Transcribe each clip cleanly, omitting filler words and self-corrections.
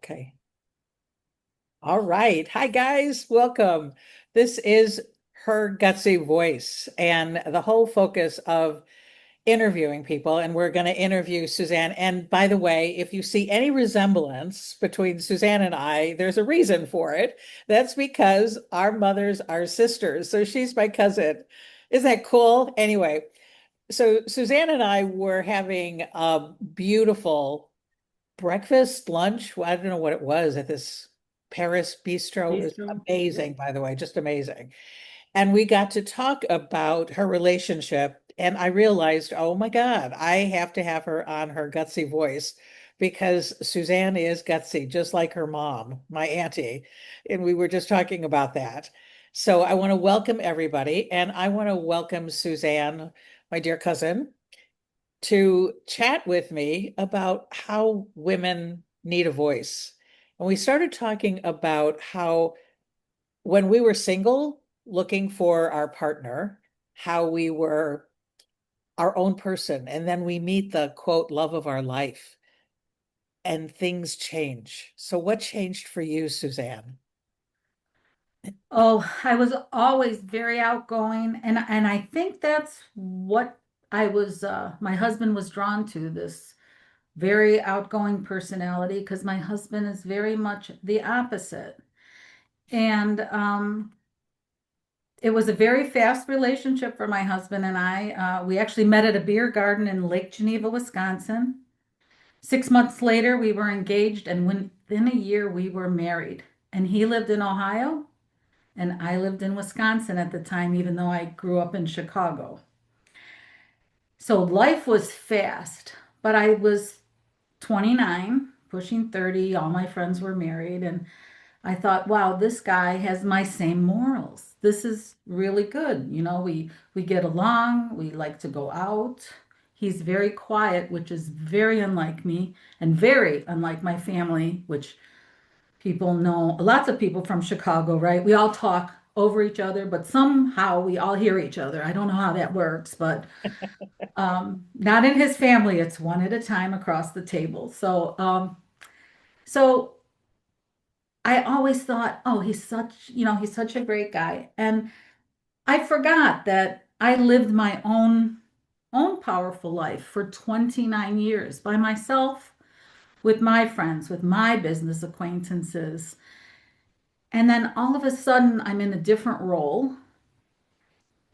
Okay. All right. Hi, guys. Welcome. This is Her Gutsy Voice and the whole focus of interviewing people. And we're going to interview Suzanne. And by the way, if you see any resemblance between Suzanne and I, there's a reason for it. That's because our mothers are sisters. So she's my cousin. Isn't that cool? Anyway, so Suzanne and I were having a beautiful breakfast, lunch. Well, I don't know what it was at this Paris bistro. It was Bistro. amazing, Yep. by the way, just amazing. And we got to talk about her relationship. And I realized, oh my God, I have to have her on Her Gutsy Voice because Suzanne is gutsy, just like her mom, my auntie. And we were just talking about that. So I want to welcome everybody. And I want to welcome Suzanne, my dear cousin, to chat with me about how women need a voice. And we started talking about how when we were single, looking for our partner, how we were our own person. And then we meet the quote, love of our life, and things change. So, what changed for you, Suzanne? Oh, I was always very outgoing, and I think that's what my husband was drawn to, this very outgoing personality, because my husband is very much the opposite. And it was a very fast relationship for my husband and I. We actually met at a beer garden in Lake Geneva, Wisconsin. 6 months later, we were engaged, and within a year, we were married. And he lived in Ohio. And I lived in Wisconsin at the time, even though I grew up in Chicago. So life was fast, but I was 29, pushing 30. All my friends were married. And I thought, wow, this guy has my same morals. This is really good. We get along. We like to go out. He's very quiet, which is very unlike me and very unlike my family, which people know, lots of people from Chicago, right? We all talk over each other, but somehow we all hear each other. I don't know how that works, but not in his family. It's one at a time across the table. So I always thought, oh, he's such a great guy. And I forgot that I lived my own powerful life for 29 years by myself, with my friends, with my business acquaintances. And then all of a sudden, I'm in a different role.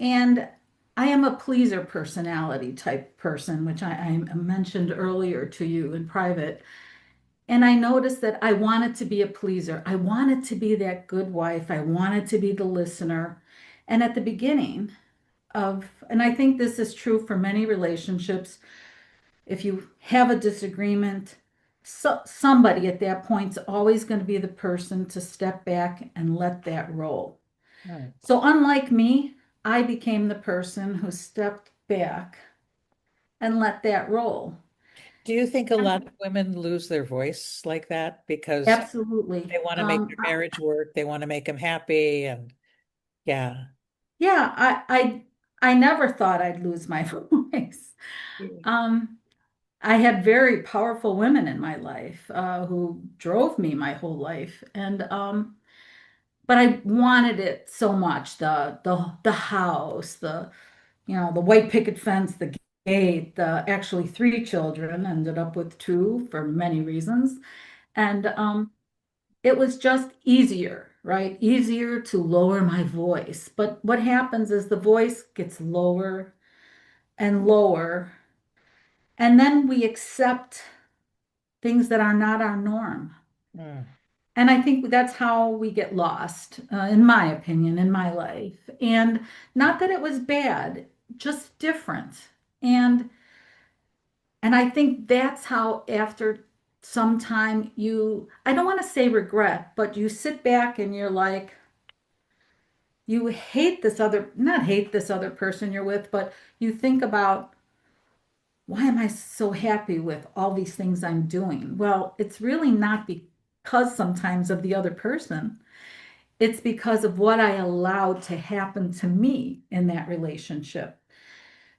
And I am a pleaser personality type person, which I mentioned earlier to you in private. And I noticed that I wanted to be a pleaser. I wanted to be that good wife. I wanted to be the listener. And at the beginning and I think this is true for many relationships, if you have a disagreement, somebody at that point's always going to be the person to step back and let that roll. Hmm. So, unlike me, I became the person who stepped back and let that roll. Do you think a lot of women lose their voice like that because Absolutely. they want to make their marriage work, they want to make them happy, and yeah. Yeah, I never thought I'd lose my voice. Yeah. Um, I had very powerful women in my life who drove me my whole life, and but I wanted it so much, the house, the white picket fence, the gate, the actually three children, ended up with two for many reasons. And it was just easier, right? Easier to lower my voice. But what happens is the voice gets lower and lower, and then we accept things that are not our norm. Mm, And I think that's how we get lost, in my opinion, in my life. And not that it was bad, just different. And and I think that's how after some time I don't want to say regret, but you sit back and you're like, you hate this other, not hate this other person you're with, but you think about, why am I so happy with all these things I'm doing? Well, it's really not because sometimes of the other person. It's because of what I allowed to happen to me in that relationship.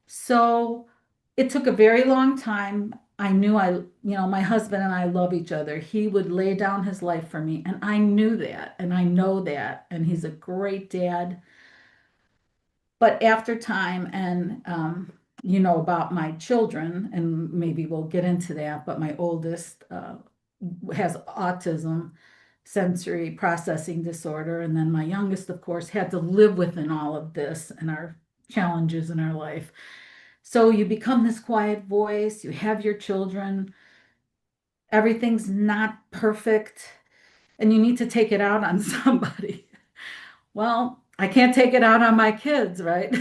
So it took a very long time. I knew my husband and I love each other. He would lay down his life for me, and I knew that, and I know that, and he's a great dad. But after time and about my children, and maybe we'll get into that, but my oldest has autism, sensory processing disorder, and then my youngest, of course, had to live within all of this and our challenges in our life. So you become this quiet voice, you have your children, everything's not perfect, and you need to take it out on somebody. Well, I can't take it out on my kids, right?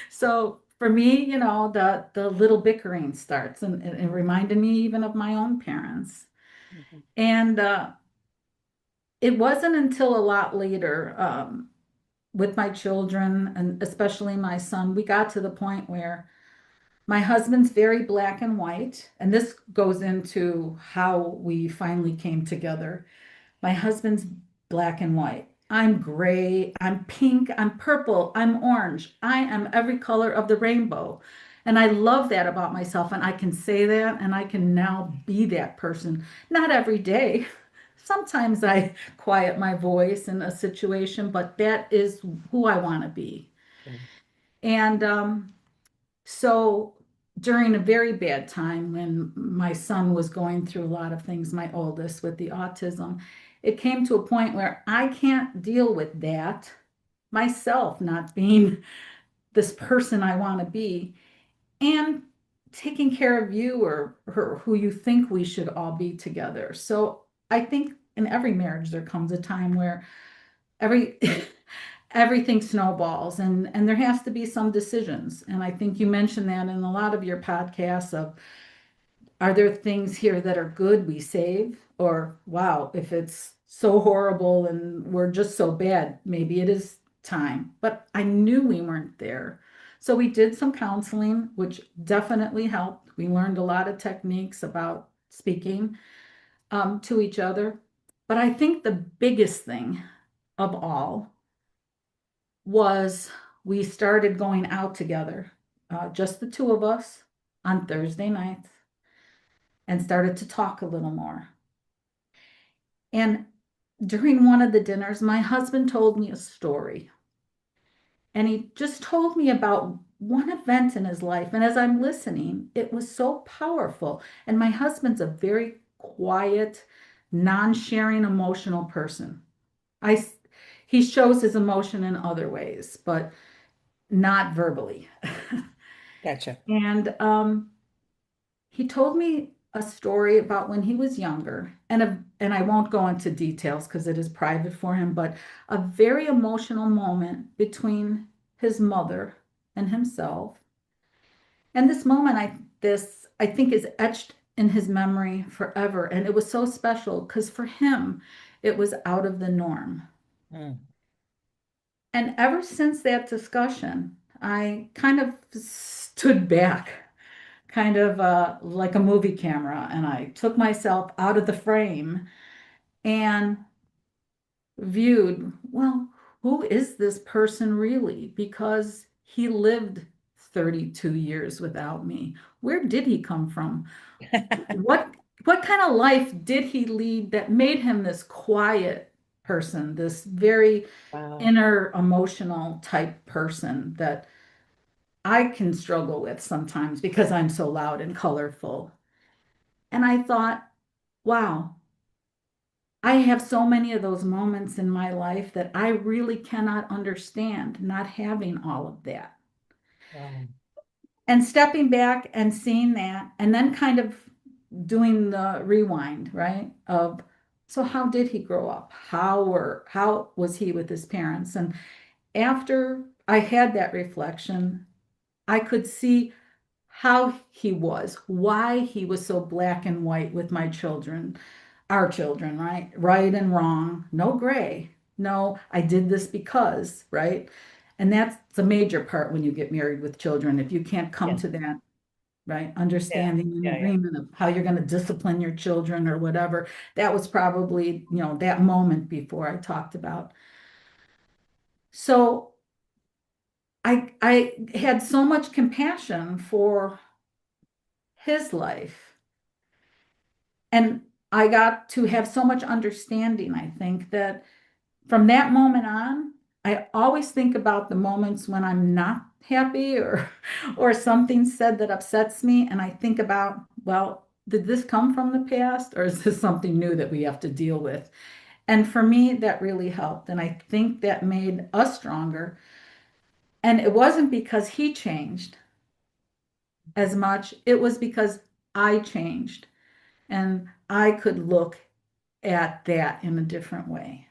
So for me, the little bickering starts, and it reminded me even of my own parents. Mhm. And it wasn't until a lot later, with my children, and especially my son, we got to the point where my husband's very black and white, and this goes into how we finally came together. My husband's black and white. I'm gray, I'm pink, I'm purple, I'm orange. I am every color of the rainbow. And I love that about myself. And I can say that and I can now be that person. Not every day. Sometimes I quiet my voice in a situation, but that is who I want to be. Mm. And so during a very bad time when my son was going through a lot of things, my oldest with the autism, it came to a point where I can't deal with that myself, not being this person I want to be, and taking care of you or who you think we should all be together. So I think in every marriage there comes a time where every everything snowballs, and there has to be some decisions. And I think you mentioned that in a lot of your podcasts of, are there things here that are good we save, or wow, if it's so horrible and we're just so bad, maybe it is time. But I knew we weren't there, so we did some counseling, which definitely helped. We learned a lot of techniques about speaking to each other. But I think the biggest thing of all was we started going out together, just the two of us on Thursday nights, and started to talk a little more. And during one of the dinners, my husband told me a story. And he just told me about one event in his life. And as I'm listening, it was so powerful. And my husband's a very quiet, non-sharing, emotional person. I he shows his emotion in other ways, but not verbally. Gotcha. And he told me a story about when he was younger, and I won't go into details because it is private for him, but a very emotional moment between his mother and himself. And this moment, I think is etched in his memory forever. And it was so special because for him, it was out of the norm. Mm. And ever since that discussion, I kind of stood back, kind of like a movie camera, and I took myself out of the frame and viewed, well, who is this person really? Because he lived 32 years without me. Where did he come from? What what kind of life did he lead that made him this quiet person, this very Wow. inner emotional type person that I can struggle with sometimes because I'm so loud and colorful. And I thought, wow, I have so many of those moments in my life that I really cannot understand not having all of that. Wow. And stepping back and seeing that, and then kind of doing the rewind, right? Of, so how did he grow up? How was he with his parents? And after I had that reflection, I could see how he was, why he was so black and white with my children, our children, right? Right and wrong, no gray. No, I did this because, right? And that's the major part when you get married with children. If you can't come Yeah. to that, right, Yeah. understanding and Yeah. Yeah. agreement of how you're going to discipline your children or whatever, that was probably, that moment before I talked about. So I had so much compassion for his life. And I got to have so much understanding, I think, that from that moment on, I always think about the moments when I'm not happy or something said that upsets me. And I think about, well, did this come from the past or is this something new that we have to deal with? And for me, that really helped. And I think that made us stronger. And it wasn't because he changed as much, it was because I changed and I could look at that in a different way.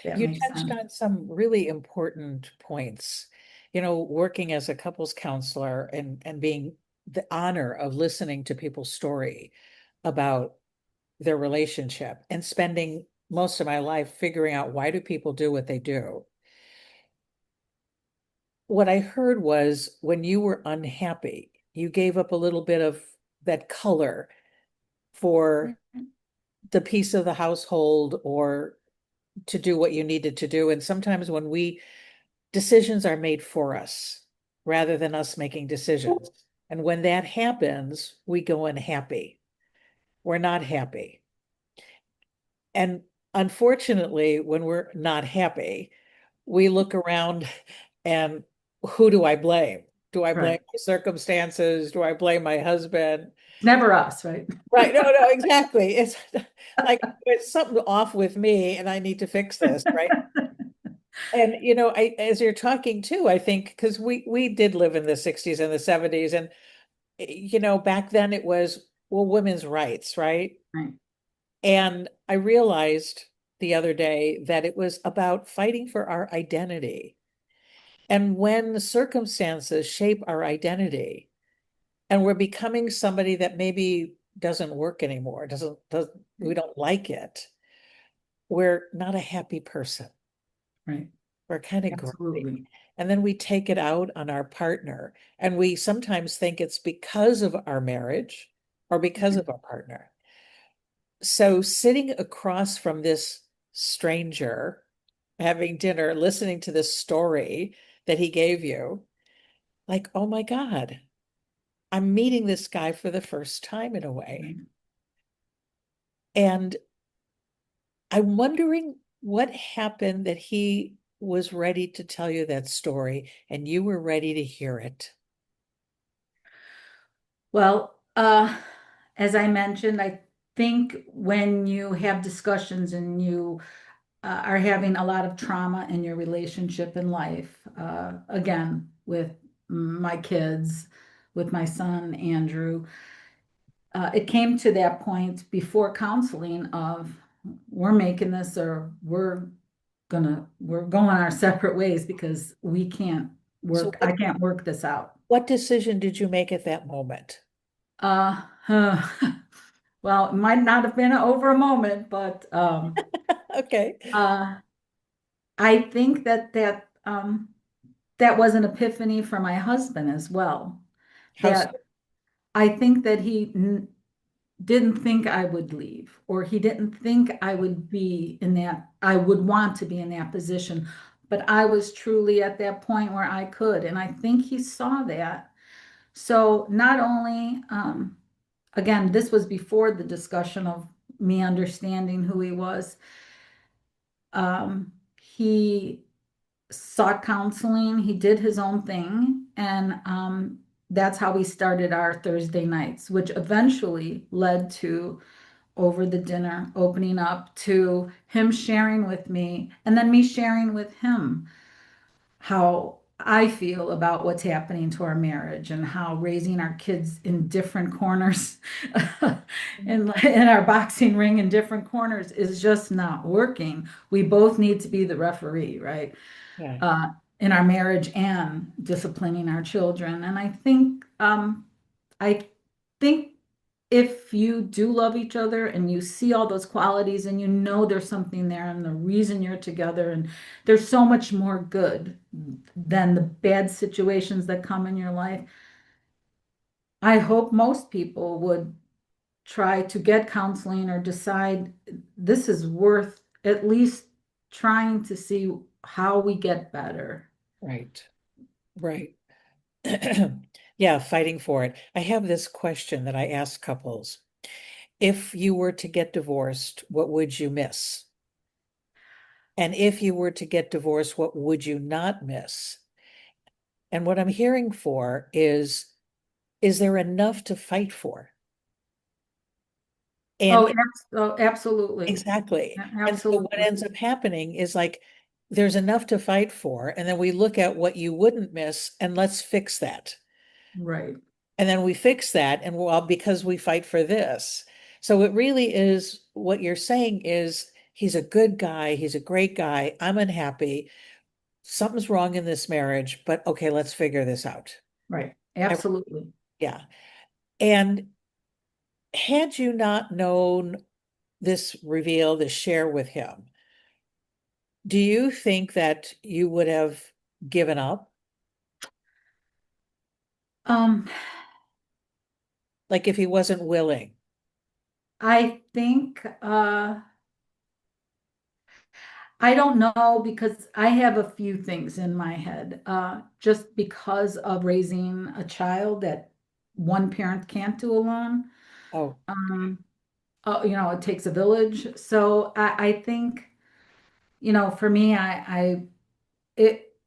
That You makes touched sense. on some really important points. Working as a couples counselor and being the honor of listening to people's story about their relationship and spending most of my life figuring out why do people do what they do. What I heard was when you were unhappy, you gave up a little bit of that color for the piece of the household or to do what you needed to do. And sometimes when decisions are made for us rather than us making decisions. And when that happens, we go unhappy. We're not happy. And unfortunately, when we're not happy, we look around and who do I blame? Do I blame Right. my circumstances? Do I blame my husband? It's never us, right? Right. No, no, exactly. It's like it's something off with me and I need to fix this, right? And as you're talking too, I think because we did live in the 60s and the 70s, and back then it was, well, women's rights, right? Right. And I realized the other day that it was about fighting for our identity. And when the circumstances shape our identity and we're becoming somebody that maybe doesn't work anymore, does we don't like it, we're not a happy person. Right. We're kind of grumpy. Absolutely. And then we take it out on our partner. And we sometimes think it's because of our marriage or because Right. of our partner. So sitting across from this stranger, having dinner, listening to this story that he gave you, like, oh my God, I'm meeting this guy for the first time in a way. Right. And I'm wondering what happened that he was ready to tell you that story and you were ready to hear it. Well, as I mentioned, I think when you have discussions and you are having a lot of trauma in your relationship in life, again, with my kids, with my son, Andrew, it came to that point before counseling of we're making this or we're going our separate ways because we can't So work, I can't work this out. what decision did you make at that moment? Uh, uh, well, it might not have been over a moment, but Okay. uh, I think that was an epiphany for my husband as well. How so? That I think that he didn't think I would leave, or he didn't think I would be in that, I would want to be in that position. But I was truly at that point where I could, and I think he saw that. So not only, again, this was before the discussion of me understanding who he was. He sought counseling, he did his own thing, and that's how we started our Thursday nights, which eventually led to over the dinner opening up to him sharing with me and then me sharing with him how I feel about what's happening to our marriage and how raising our kids in different corners in our boxing ring in different corners is just not working. We both need to be the referee, right? Yeah, Uh, in our marriage and disciplining our children. And I think if you do love each other and you see all those qualities and you know there's something there and the reason you're together and there's so much more good than the bad situations that come in your life, I hope most people would try to get counseling or decide this is worth at least trying to see how we get better. right, right. Yeah, fighting for it. I have this question that I ask couples. If you were to get divorced, what would you miss? And if you were to get divorced, what would you not miss? And what I'm hearing for is there enough to fight for? And Oh, absolutely. exactly. And so what Absolutely. ends up happening is like there's enough to fight for, and then we look at what you wouldn't miss and let's fix that. Right. And then we fix that, and well, because we fight for this. So it really is what you're saying is he's a good guy, he's a great guy. I'm unhappy. Something's wrong in this marriage, but okay, let's figure this out. Right. I, Absolutely. yeah. And had you not known this reveal, this share with him, do you think that you would have given up? Um, Like if he wasn't willing? I think I don't know because I have a few things in my head. Just because of raising a child that one parent can't do alone. Oh, Um, it takes a village. So I think, for me, it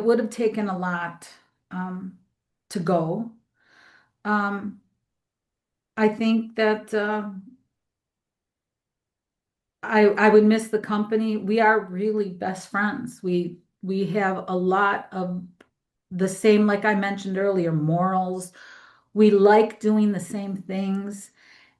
would have taken a lot um, to go. Um, I think that I would miss the company. We are really best friends. We have a lot of the same, like I mentioned earlier, morals. We like doing the same things.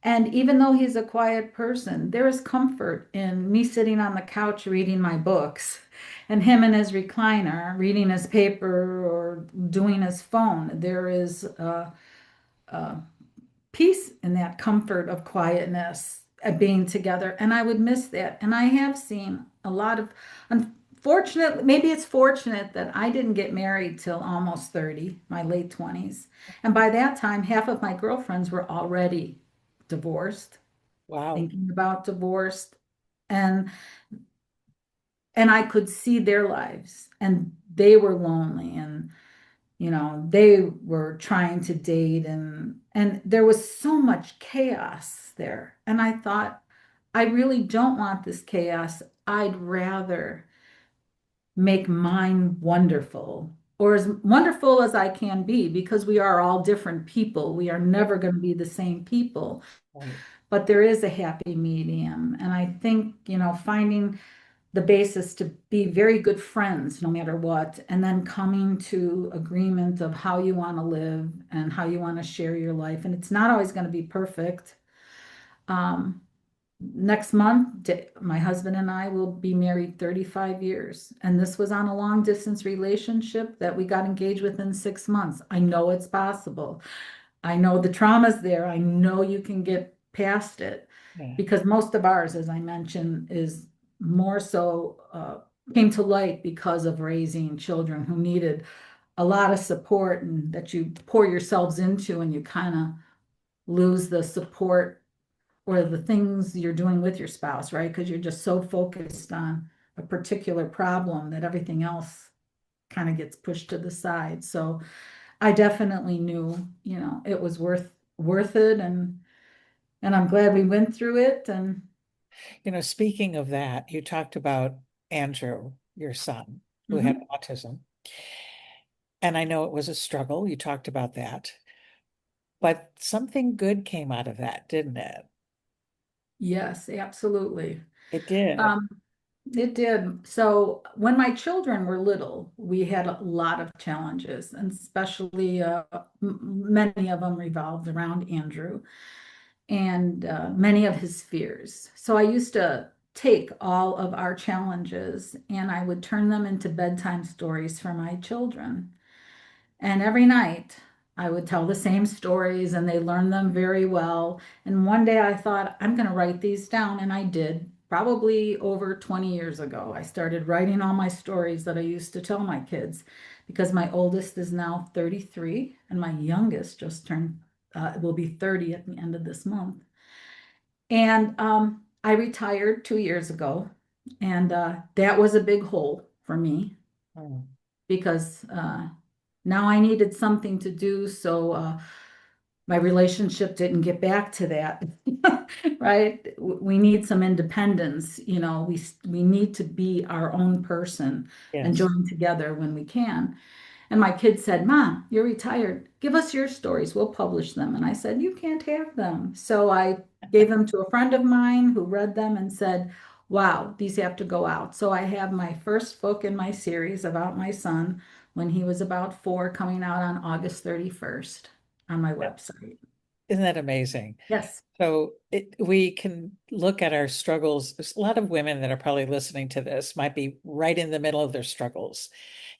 And even though he's a quiet person, there is comfort in me sitting on the couch reading my books and him in his recliner reading his paper or doing his phone. There is uh, peace in that comfort of quietness of being together. And I would miss that. And I have seen a lot of, unfortunately, maybe it's fortunate that I didn't get married till almost 30, my late 20s. And by that time, half of my girlfriends were already divorced, wow. thinking about divorce. And and I could see their lives and they were lonely and they were trying to date and there was so much chaos there. And I thought, I really don't want this chaos. I'd rather make mine wonderful or as wonderful as I can be because we are all different people. We are Right, never going to be the same people, right. but there is a happy medium. And I think, finding the basis to be very good friends no matter what, and then coming to agreement of how you want to live and how you want to share your life. And it's not always going to be perfect. Um, Next month, my husband and I will be married 35 years. And this was on a long distance relationship that we got engaged within 6 months. I know it's possible. I know the trauma's there. I know you can get past it Yeah. because most of ours, as I mentioned, is more so came to light because of raising children who needed a lot of support and that you pour yourselves into and you kind of lose the support or the things you're doing with your spouse, right? Because you're just so focused on a particular problem that everything else kind of gets pushed to the side. So I definitely knew, it was worth it and I'm glad we went through it and Speaking of that, you talked about Andrew, your son, who had mhm. autism. And I know it was a struggle. You talked about that. But something good came out of that, didn't it? Yes, absolutely. It did. Um, it did. So when my children were little, we had a lot of challenges, and especially many of them revolved around Andrew and many of his fears. So I used to take all of our challenges and I would turn them into bedtime stories for my children. And every night I would tell the same stories and they learned them very well. And one day I thought, I'm going to write these down. And I did. Probably over 20 years ago, I started writing all my stories that I used to tell my kids because my oldest is now 33 and my youngest just turned, will be 30 at the end of this month. And I retired 2 years ago. And that was a big hole for me Oh, because now I needed something to do, so my relationship didn't get back to that. Right? We need some independence. We need to be our own person and Yes. join together when we can. And my kid said, Mom, you're retired. Give us your stories. We'll publish them. And I said, You can't have them. So I gave them to a friend of mine who read them and said, Wow, these have to go out. So I have my first book in my series about my son when he was about 4, coming out on August 31st on my website. Isn't that amazing? Yes. So we can look at our struggles. There's a lot of women that are probably listening to this might be right in the middle of their struggles.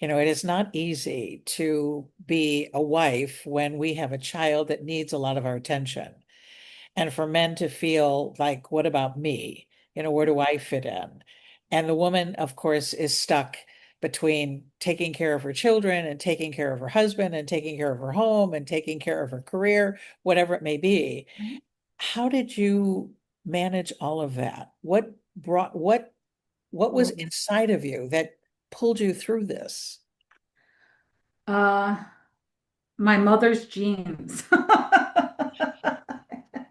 It is not easy to be a wife when we have a child that needs a lot of our attention. And for men to feel like, what about me? Where do I fit in? And the woman, of course, is stuck between taking care of her children and taking care of her husband and taking care of her home and taking care of her career, whatever it may be. How did you manage all of that? What was Oh, inside of you that pulled you through this? uh, my mother's jeans.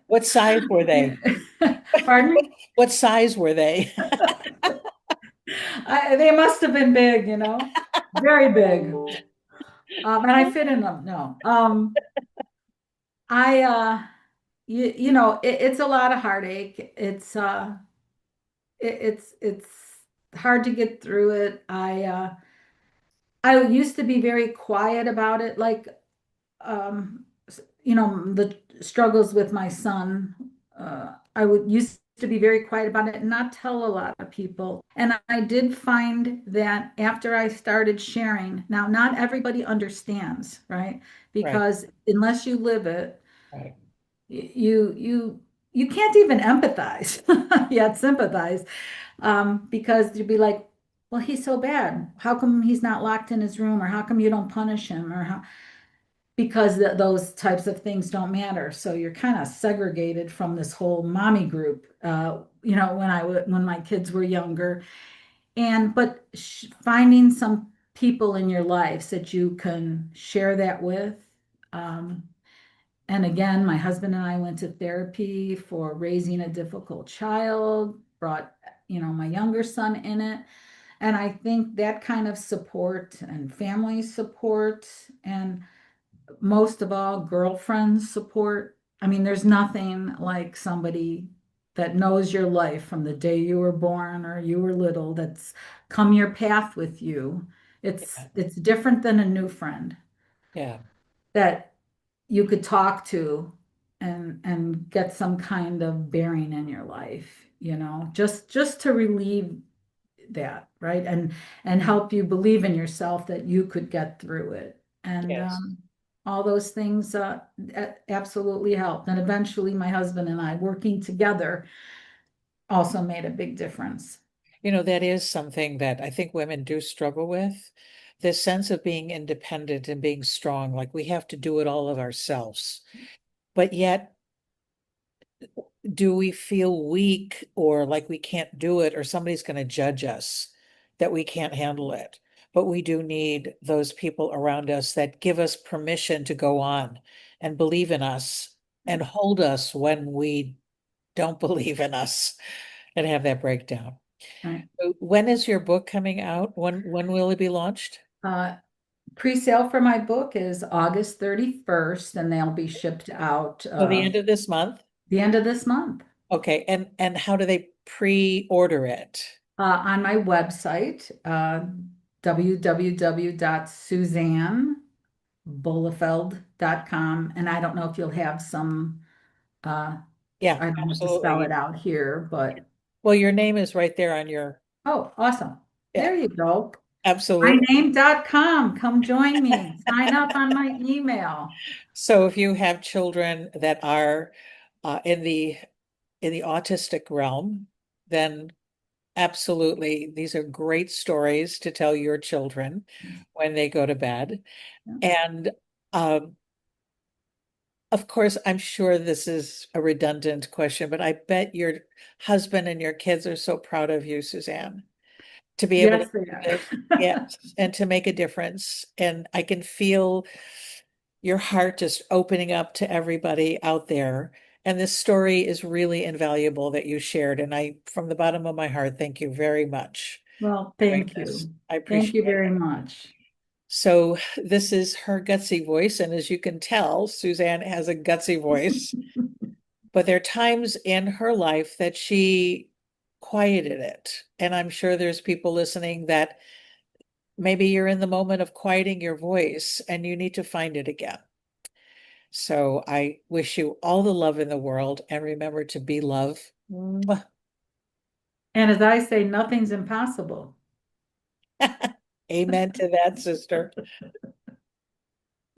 What size were Yeah. they? Pardon me? What size were they? They must have been big, very big. And I fit in them. No. I it's a lot of heartache. It's hard to get through it. I used to be very quiet about it, like the struggles with my son. I would used to be very quiet about it and not tell a lot of people. And I did find that after I started sharing, now not everybody understands, right? Right, Because unless you live it, right. you can't even empathize, yet sympathize, because you'd be like, well, he's so bad. How come he's not locked in his room, or how come you don't punish him, or how? Because those types of things don't matter. So you're kind of segregated from this whole mommy group. When my kids were younger, but finding some people in your lives that you can share that with. Um, and again, my husband and I went to therapy for raising a difficult child, brought, my younger son in it. And I think that kind of support and family support, and most of all, girlfriends support. I mean, there's nothing like somebody that knows your life from the day you were born or you were little, that's come your path with you. It's Yeah, it's different than a new friend yeah, that you could talk to and get some kind of bearing in your life, just to relieve that, right? And help you believe in yourself that you could get through it. And yes. all those things absolutely helped. And eventually my husband and I working together also made a big difference. That is something that I think women do struggle with. This sense of being independent and being strong, like we have to do it all of ourselves. But yet, do we feel weak or like we can't do it or somebody's going to judge us that we can't handle it? But we do need those people around us that give us permission to go on and believe in us and hold us when we don't believe in us and have that breakdown. Right. So when is your book coming out? When will it be launched? Uh, Pre-sale for my book is August 31st, and they'll be shipped out So the end of this month? the end of this month. Okay, and how do they pre-order it? On my website, www.suzanneboehlefeld.com. And I don't know if you'll have some, uh, Yeah, I don't have to spell absolutely. it out here, but Well, your name is right there on your, oh, awesome. yeah, There you go. absolutely. myname.com. Come join me. Sign up on my email. So if you have children that are in the autistic realm, then absolutely, these are great stories to tell your children when they go to bed. Yeah. And um, of course, I'm sure this is a redundant question, but I bet your husband and your kids are so proud of you, Suzanne. to be able to Yes, they do are. this. Yes, and to make a difference. And I can feel your heart just opening up to everybody out there. And this story is really invaluable that you shared. And I, from the bottom of my heart, thank you very much Well, for doing thank this. you. I Thank appreciate you it. very much. So this is her gutsy voice. And as you can tell, Suzanne has a gutsy voice, but there are times in her life that she quieted it. And I'm sure there's people listening that maybe you're in the moment of quieting your voice and you need to find it again. So I wish you all the love in the world and remember to be love. Mwah. And as I say, nothing's impossible. Amen to that, sister.